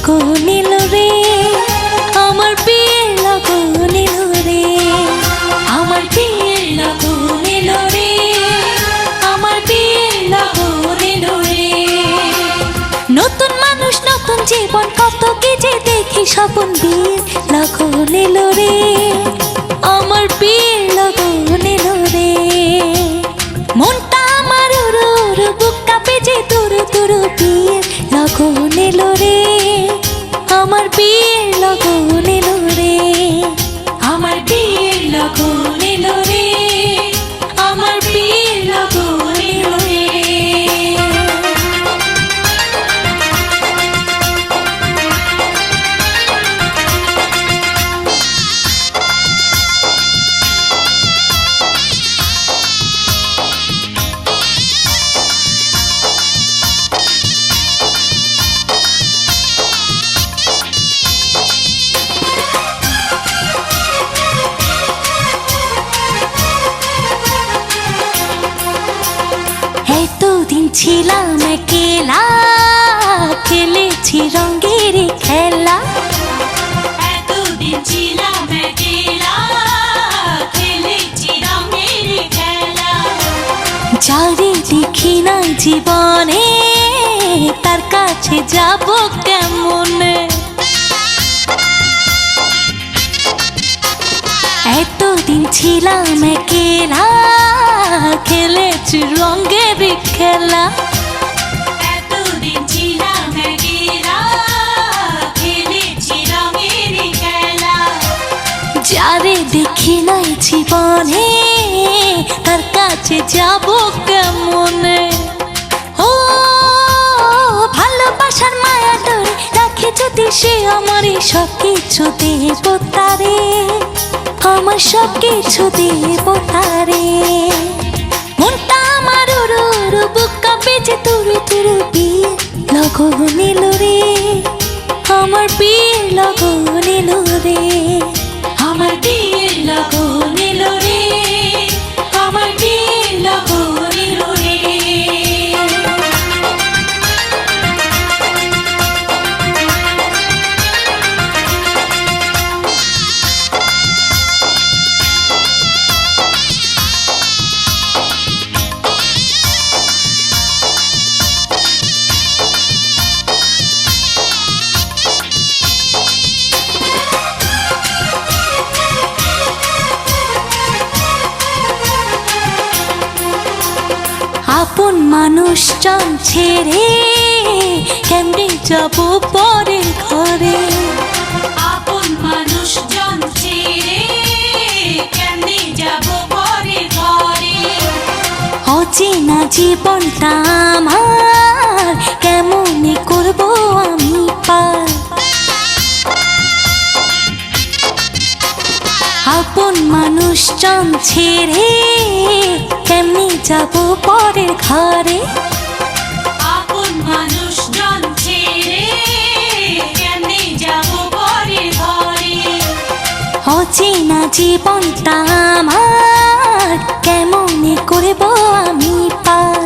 লগন এলো রে, আমার বিয়ের লগন এলো রে, আমার বিয়ের লগন এলো রে, আমার বিয়ের লগন এলো রে। নতুন মানুষ নতুন জীবন কত কি যে দেখি স্বপন, বিয়ের লগন এলো রে, আমার বিয়ের লগন এলো রে। মনটা আমার উড়ু উড়ু, বুকটা বেজে তুরু তুরু, বিয়ের লগন এলো রে, আমার বিয়ের লগন এলো রে, আমার বিয়ের লগন এলো রে, আমার বিয়ের লগন এলো রে। এতদিন ছিলাম একলা, খেলেছি রঙের খেলা, এতদিন ছিলাম একলা, খেলেছি রঙের খেলা। যারে দেখি না জীবনে, তার কাছে যাব কেমনে। এতদিন ছিলাম একলা, খেলেছি রঙের খেলা, এতদিন ছিলাম একলা, খেলেছি রঙের খেলা। যারে দেখি নাই জীবনে, তার কাছে যাব কেমনে। ও ভালোবাসার মায়া ডোরে রাখে যদি সে, আমার সব কিছু দেব তারে, আমার সব কিছু দেব তারে। মনটা আমার উড়ু উড়ু, বুকটা বেজে তুরু তুরু, বিয়ের লগন এলো রে, আমার বিয়ের লগন এলো রে, আমার বিয়ের লগন এলো রে, আমার বিয়ের লগন এলো রে। আপন মানুষ জন ছেড়ে কেমনে যাব পরের ঘরে। আপন মানুষ জন ছেড়ে কেমনে যাব পরের ঘরে। অচেনা জীবনটা আমার কেমনে করব আমি পার। আপন মানুষ জন ছেড়ে কেমনে যাব পরের ঘরে। আপন মানুষ জন ছেড়ে কেমনে যাব পরের ঘরে। অচেনা জীবনটা আমার কেমনে করব আমি পার।